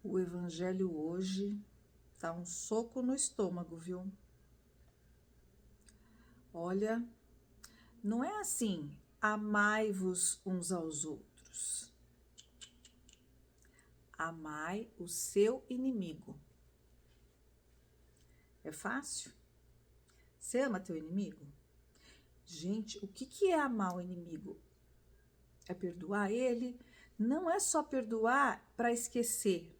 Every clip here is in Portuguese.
O evangelho hoje tá um soco no estômago, viu? Olha, não é assim, amai-vos uns aos outros. Amai o seu inimigo. É fácil? Você ama teu inimigo? Gente, o que é amar o inimigo? É perdoar ele? Não é só perdoar para esquecer.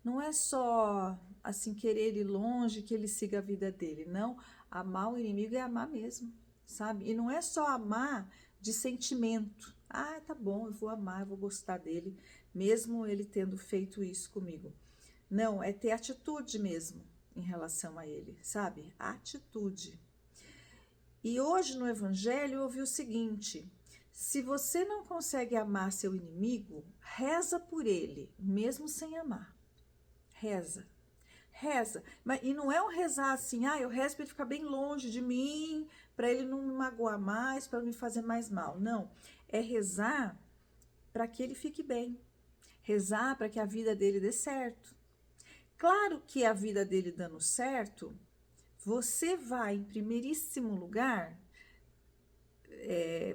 Não é só assim querer ele longe, que ele siga a vida dele. Não, amar o inimigo é amar mesmo, sabe? E não é só amar de sentimento. Ah, tá bom, eu vou amar, eu vou gostar dele, mesmo ele tendo feito isso comigo. Não, é ter atitude mesmo em relação a ele, sabe? Atitude. E hoje no Evangelho eu ouvi o seguinte: se você não consegue amar seu inimigo, reza por ele, mesmo sem amar. Reza. Reza. E não é um rezar assim, eu rezo para ele ficar bem longe de mim, para ele não me magoar mais, para não me fazer mais mal. Não. É rezar para que ele fique bem. Rezar para que a vida dele dê certo. Claro que a vida dele dando certo, você vai, em primeiríssimo lugar,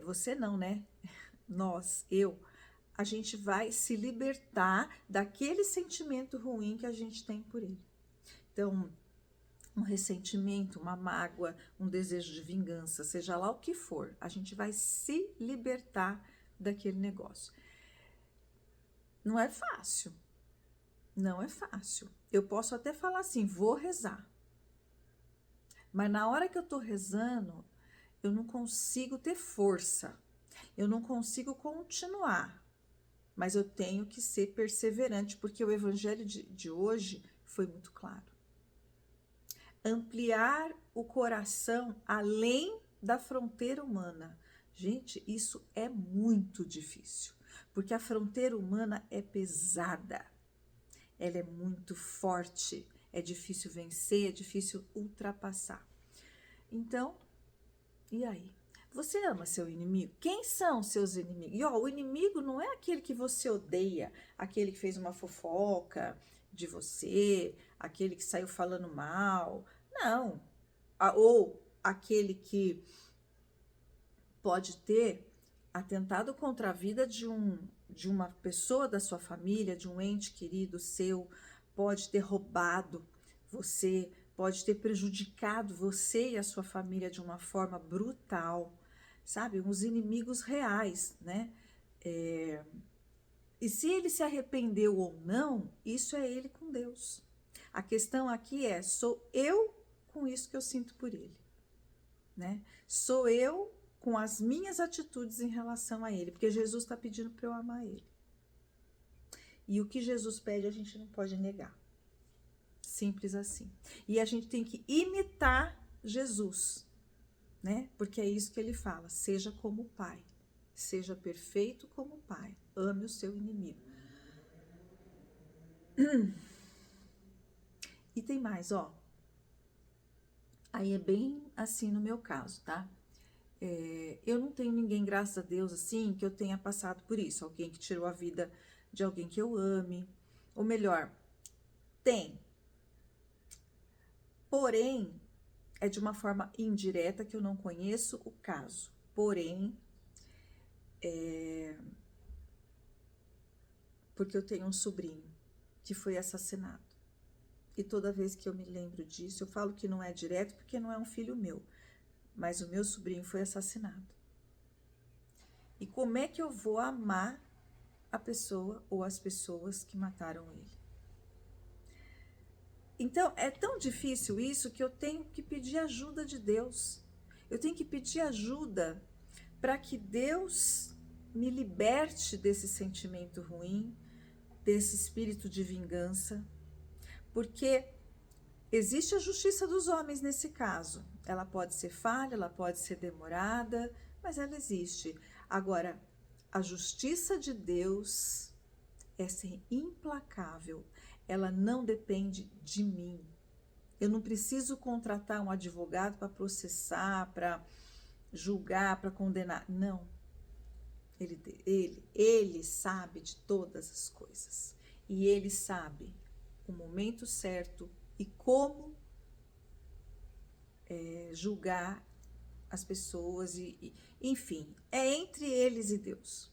você não, né? Nós, eu, a gente vai se libertar daquele sentimento ruim que a gente tem por ele. Então, um ressentimento, uma mágoa, um desejo de vingança, seja lá o que for, a gente vai se libertar daquele negócio. Não é fácil. Não é fácil. Eu posso até falar assim, vou rezar. Mas na hora que eu tô rezando, eu não consigo ter força. Eu não consigo continuar. Mas eu tenho que ser perseverante, porque o evangelho de hoje foi muito claro. Ampliar o coração além da fronteira humana. Gente, isso é muito difícil, porque a fronteira humana é pesada, ela é muito forte, é difícil vencer, é difícil ultrapassar. Então, e aí? Você ama seu inimigo? Quem são seus inimigos? E o inimigo não é aquele que você odeia, aquele que fez uma fofoca de você, aquele que saiu falando mal. Não. Ou aquele que pode ter atentado contra a vida de uma pessoa da sua família, de um ente querido seu, pode ter roubado você, pode ter prejudicado você e a sua família de uma forma brutal, sabe? Uns inimigos reais, né? E se ele se arrependeu ou não, isso é ele com Deus. A questão aqui é, sou eu com isso que eu sinto por ele, né? Sou eu com as minhas atitudes em relação a ele, porque Jesus está pedindo para eu amar ele. E o que Jesus pede a gente não pode negar. Simples assim. E a gente tem que imitar Jesus, né? Porque é isso que ele fala, seja como o Pai. Seja perfeito como o Pai. Ame o seu inimigo. E tem mais, ó. Aí é bem assim no meu caso, tá? Eu não tenho ninguém, graças a Deus, assim, que eu tenha passado por isso. Alguém que tirou a vida de alguém que eu ame. Ou melhor, tem. Porém, é de uma forma indireta que eu não conheço o caso. Porém, porque eu tenho um sobrinho que foi assassinado. E toda vez que eu me lembro disso, eu falo que não é direto porque não é um filho meu. Mas o meu sobrinho foi assassinado. E como é que eu vou amar a pessoa ou as pessoas que mataram ele? Então, é tão difícil isso que eu tenho que pedir ajuda de Deus. Eu tenho que pedir ajuda para que Deus me liberte desse sentimento ruim, desse espírito de vingança, porque existe a justiça dos homens nesse caso. Ela pode ser falha, ela pode ser demorada, mas ela existe. Agora, a justiça de Deus é ser implacável. Ela não depende de mim. Eu não preciso contratar um advogado para processar, para julgar, para condenar. Não. Ele sabe de todas as coisas. E ele sabe o momento certo e como julgar as pessoas, enfim, é entre eles e Deus.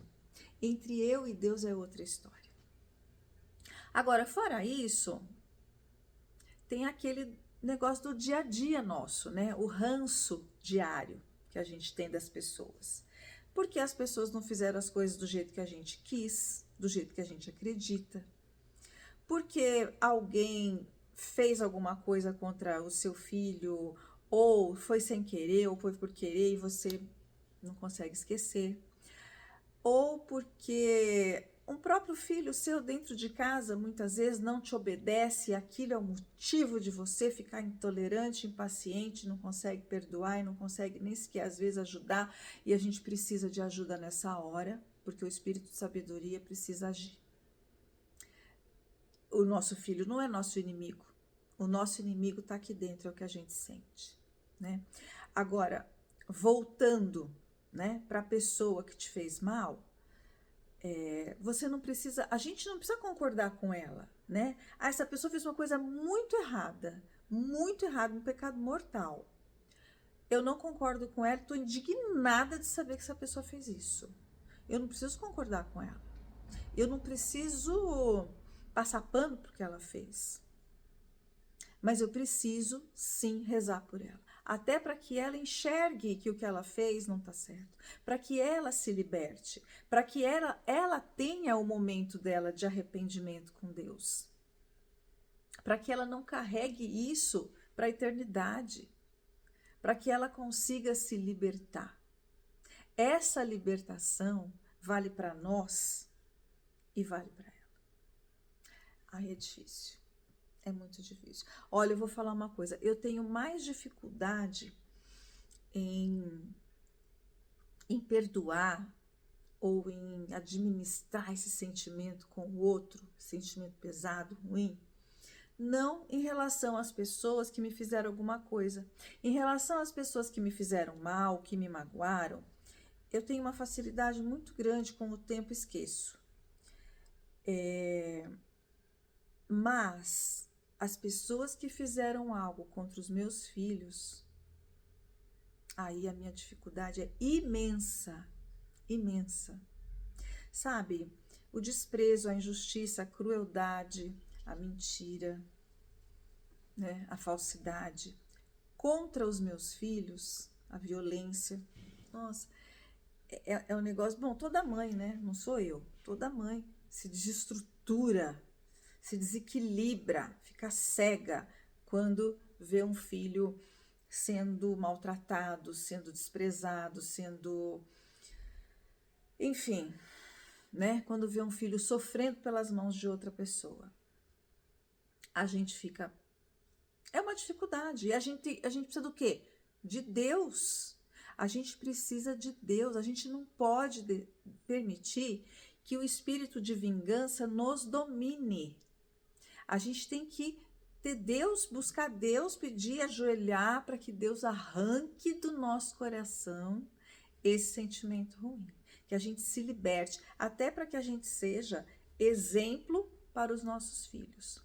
Entre eu e Deus é outra história. Agora, fora isso, tem aquele negócio do dia a dia nosso, né? O ranço diário que a gente tem das pessoas. Porque as pessoas não fizeram as coisas do jeito que a gente quis, do jeito que a gente acredita. Porque alguém fez alguma coisa contra o seu filho, ou foi sem querer, ou foi por querer, e você não consegue esquecer. Ou porque um próprio filho seu dentro de casa muitas vezes não te obedece, e aquilo é o motivo de você ficar intolerante, impaciente, não consegue perdoar e não consegue nem sequer às vezes ajudar, e a gente precisa de ajuda nessa hora, porque o espírito de sabedoria precisa agir. O nosso filho não é nosso inimigo, o nosso inimigo está aqui dentro, é o que a gente sente, né? Agora, voltando, né, para a pessoa que te fez mal, você não precisa, a gente não precisa concordar com ela, né? Ah, essa pessoa fez uma coisa muito errada, um pecado mortal. Eu não concordo com ela, estou indignada de saber que essa pessoa fez isso. Eu não preciso concordar com ela. Eu não preciso passar pano porque ela fez. Mas eu preciso, sim, rezar por ela. Até para que ela enxergue que o que ela fez não está certo. Para que ela se liberte. Para que ela tenha o momento dela de arrependimento com Deus. Para que ela não carregue isso para a eternidade. Para que ela consiga se libertar. Essa libertação vale para nós e vale para ela. Ai, é difícil. É muito difícil. Olha, eu vou falar uma coisa. Eu tenho mais dificuldade em perdoar ou em administrar esse sentimento com o outro, sentimento pesado, ruim. Não em relação às pessoas que me fizeram alguma coisa. Em relação às pessoas que me fizeram mal, que me magoaram, eu tenho uma facilidade muito grande, com o tempo esqueço. Mas as pessoas que fizeram algo contra os meus filhos, aí a minha dificuldade é imensa, imensa. Sabe, o desprezo, a injustiça, a crueldade, a mentira, né, a falsidade contra os meus filhos, a violência, nossa, é um negócio, bom, toda mãe, né, não sou eu, toda mãe se desestrutura, se desequilibra, fica cega quando vê um filho sendo maltratado, sendo desprezado, sendo... Enfim, né? Quando vê um filho sofrendo pelas mãos de outra pessoa. A gente fica... É uma dificuldade. E a gente precisa do quê? De Deus. A gente precisa de Deus. A gente não pode permitir que o espírito de vingança nos domine. A gente tem que ter Deus, buscar Deus, pedir, ajoelhar para que Deus arranque do nosso coração esse sentimento ruim. Que a gente se liberte, até para que a gente seja exemplo para os nossos filhos.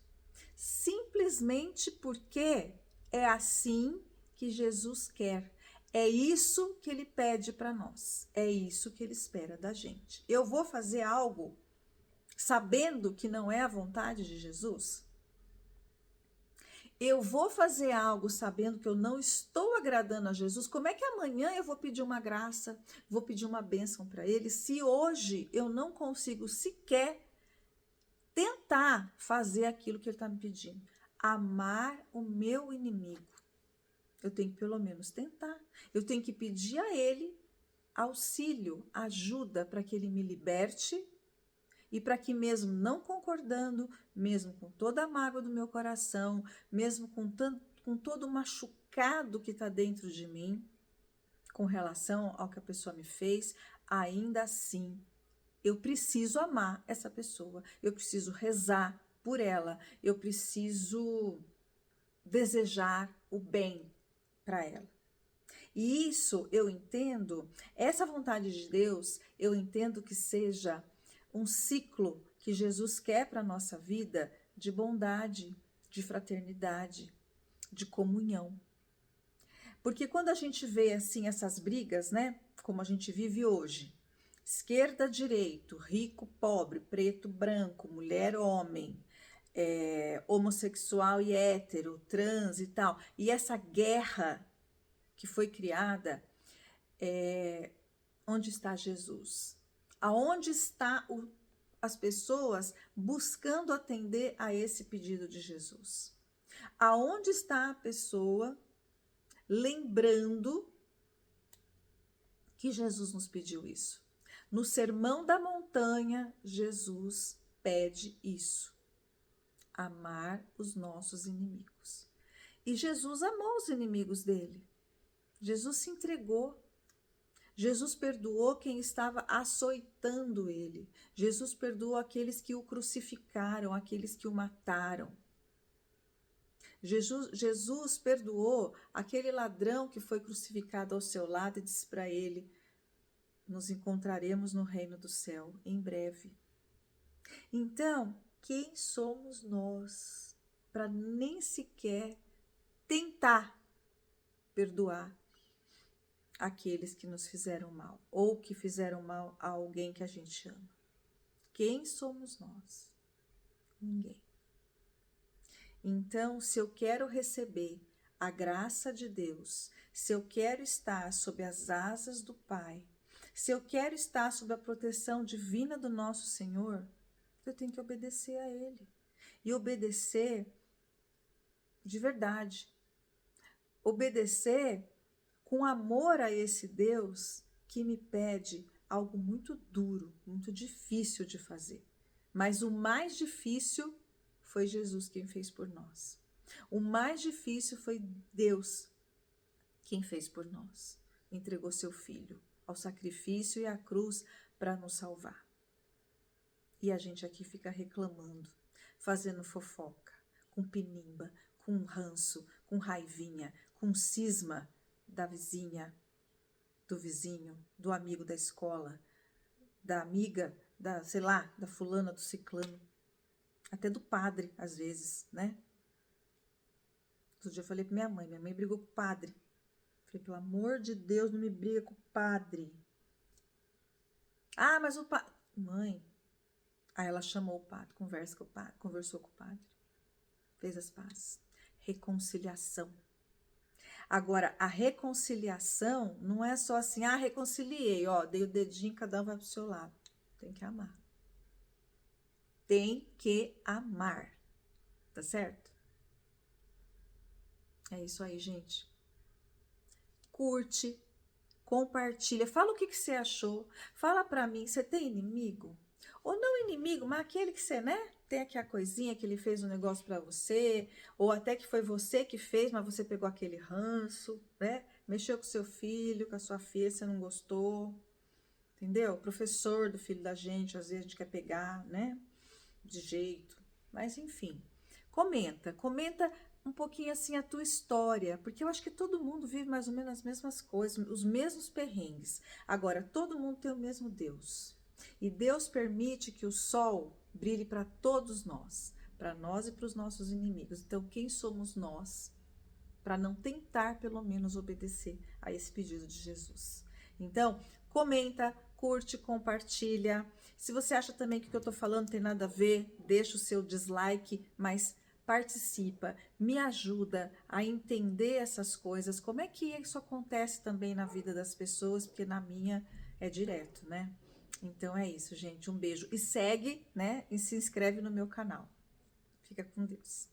Simplesmente porque é assim que Jesus quer. É isso que ele pede para nós. É isso que ele espera da gente. Eu vou fazer algo sabendo que não é a vontade de Jesus? Eu vou fazer algo sabendo que eu não estou agradando a Jesus? Como é que amanhã eu vou pedir uma graça, vou pedir uma bênção para ele, se hoje eu não consigo sequer tentar fazer aquilo que ele está me pedindo? Amar o meu inimigo. Eu tenho que pelo menos tentar. Eu tenho que pedir a ele auxílio, ajuda para que ele me liberte e para que, mesmo não concordando, mesmo com toda a mágoa do meu coração, mesmo com todo o machucado que está dentro de mim, com relação ao que a pessoa me fez, ainda assim, eu preciso amar essa pessoa, eu preciso rezar por ela, eu preciso desejar o bem para ela. E isso eu entendo, essa vontade de Deus, eu entendo que seja um ciclo que Jesus quer para a nossa vida, de bondade, de fraternidade, de comunhão. Porque quando a gente vê assim essas brigas, né, como a gente vive hoje, esquerda, direito, rico, pobre, preto, branco, mulher, homem, homossexual e hétero, trans e tal, e essa guerra que foi criada, onde está Jesus? Aonde está as pessoas buscando atender a esse pedido de Jesus? Aonde está a pessoa lembrando que Jesus nos pediu isso? No Sermão da Montanha, Jesus pede isso: amar os nossos inimigos. E Jesus amou os inimigos dele. Jesus se entregou. Jesus perdoou quem estava açoitando ele. Jesus perdoou aqueles que o crucificaram, aqueles que o mataram. Jesus perdoou aquele ladrão que foi crucificado ao seu lado e disse para ele: nos encontraremos no reino do céu em breve. Então, quem somos nós para nem sequer tentar perdoar aqueles que nos fizeram mal ou que fizeram mal a alguém que a gente ama? Quem somos nós? Ninguém. Então, se eu quero receber a graça de Deus, se eu quero estar sob as asas do Pai, se eu quero estar sob a proteção divina do nosso Senhor, eu tenho que obedecer a Ele. E obedecer de verdade. Obedecer com amor a esse Deus que me pede algo muito duro, muito difícil de fazer. Mas o mais difícil foi Jesus quem fez por nós. O mais difícil foi Deus quem fez por nós. Entregou seu Filho ao sacrifício e à cruz para nos salvar. E a gente aqui fica reclamando, fazendo fofoca, com pinimba, com ranço, com raivinha, com cisma da vizinha, do vizinho, do amigo da escola, da amiga, sei lá, da fulana, do ciclano, até do padre, às vezes, né? Outro dia eu falei pra minha mãe brigou com o padre. Falei, pelo amor de Deus, não me briga com o padre. Ah, mas o padre... Mãe... Aí ela chamou o padre, conversou com o padre, fez as pazes. Reconciliação. Agora, a reconciliação não é só assim, reconciliei, dei o dedinho, cada um vai pro seu lado. Tem que amar. Tem que amar. Tá certo? É isso aí, gente. Curte, compartilha, fala o que você achou. Fala pra mim, você tem inimigo? Ou não inimigo, mas aquele que você, né? Tem aqui a coisinha que ele fez um negócio pra você, ou até que foi você que fez, mas você pegou aquele ranço, né? Mexeu com seu filho, com a sua filha, você não gostou, entendeu? Professor do filho da gente, às vezes a gente quer pegar, né? De jeito, mas enfim. Comenta um pouquinho assim a tua história, porque eu acho que todo mundo vive mais ou menos as mesmas coisas, os mesmos perrengues. Agora, todo mundo tem o mesmo Deus. E Deus permite que o sol brilhe para todos nós, para nós e para os nossos inimigos. Então, quem somos nós para não tentar, pelo menos, obedecer a esse pedido de Jesus? Então, comenta, curte, compartilha. Se você acha também que o que eu estou falando tem nada a ver, deixa o seu dislike, mas participa, me ajuda a entender essas coisas, como é que isso acontece também na vida das pessoas, porque na minha é direto, né? Então é isso, gente. Um beijo. E segue, né? E se inscreve no meu canal. Fica com Deus.